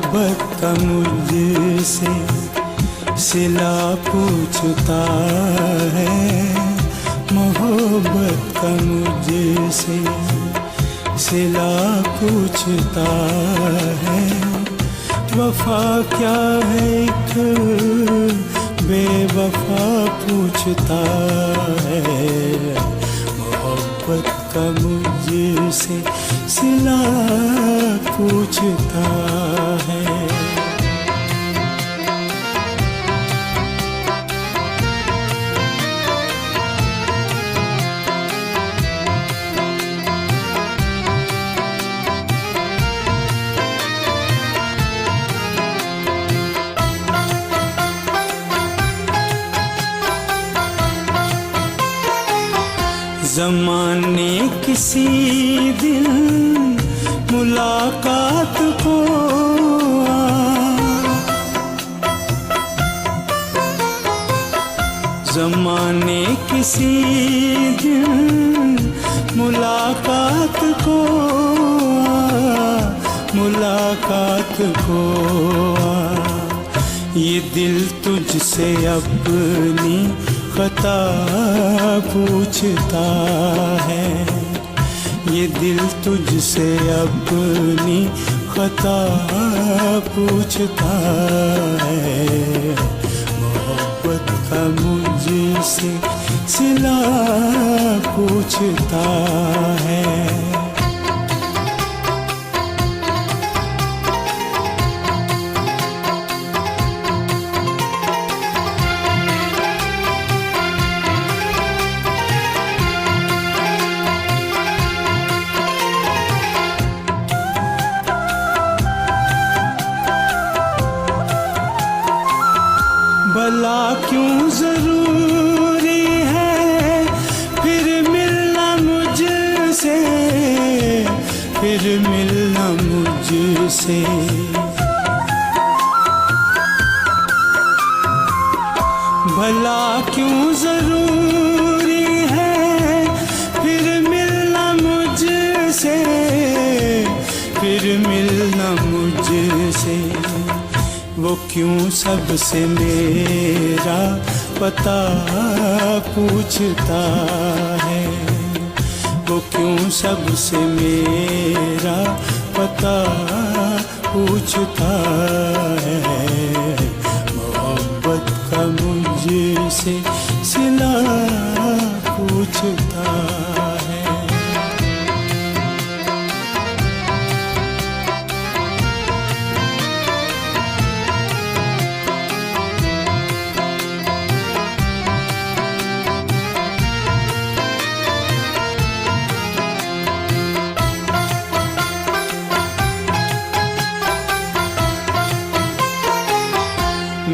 मोहब्बत का मुझसे सिला पूछता है, मोहब्बत का मुझसे सिला पूछता है। वफा क्या है एक बेवफा पूछता है, मोहब्बत का मुझसे सिला पूछता है। ज़माने किसी दिन मुलाकात को ज़माने किसी दिन मुलाकात को ये दिल तुझसे अपनी खता पूछता है, ये दिल तुझसे अपनी खता पूछता है। मोहब्बत का मुझसे सिला पूछता है। भला क्यों ज़रूरी है फिर मिलना मुझसे, फिर मिलना मुझसे। भला क्यों ज़रूरी है फिर मिलना मुझसे, फिर मिलना मुझसे। वो क्यों सबसे मेरा पता पूछता है, वो क्यों सबसे मेरा पता पूछता है। मोहब्बत का मुझसे सिला पूछता है।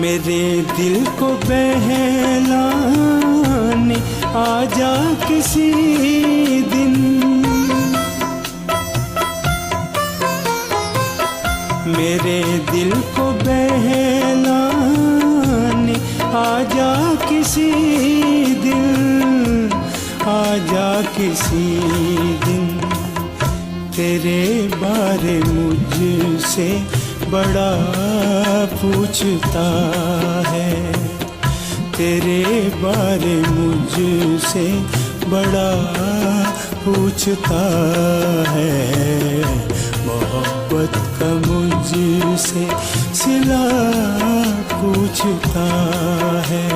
मेरे दिल को बहलाने आजा किसी दिन, मेरे दिल को बहलाने आजा किसी दिन, आजा किसी दिन। तेरे बारे मुझसे बड़ा पूछता है, तेरे बारे मुझसे बड़ा पूछता है। मोहब्बत का मुझसे सिला पूछता है।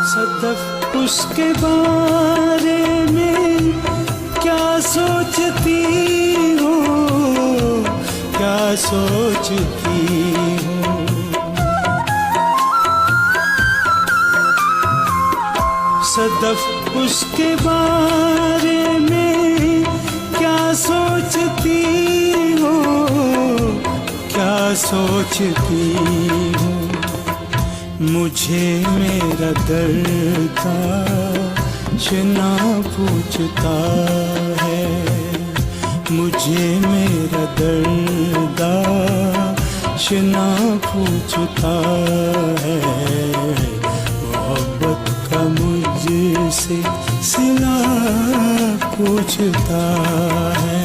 सदफ उसके बारे में क्या सोचती हो, क्या सोचती हो। सदफ उसके बारे में क्या सोचती हो, क्या सोचती हो। मुझे मेरा दर्द शिना पूछता है, मुझे मेरा दर्द शिना पूछता है, मोहब्बत का मुझसे सिला पूछता है।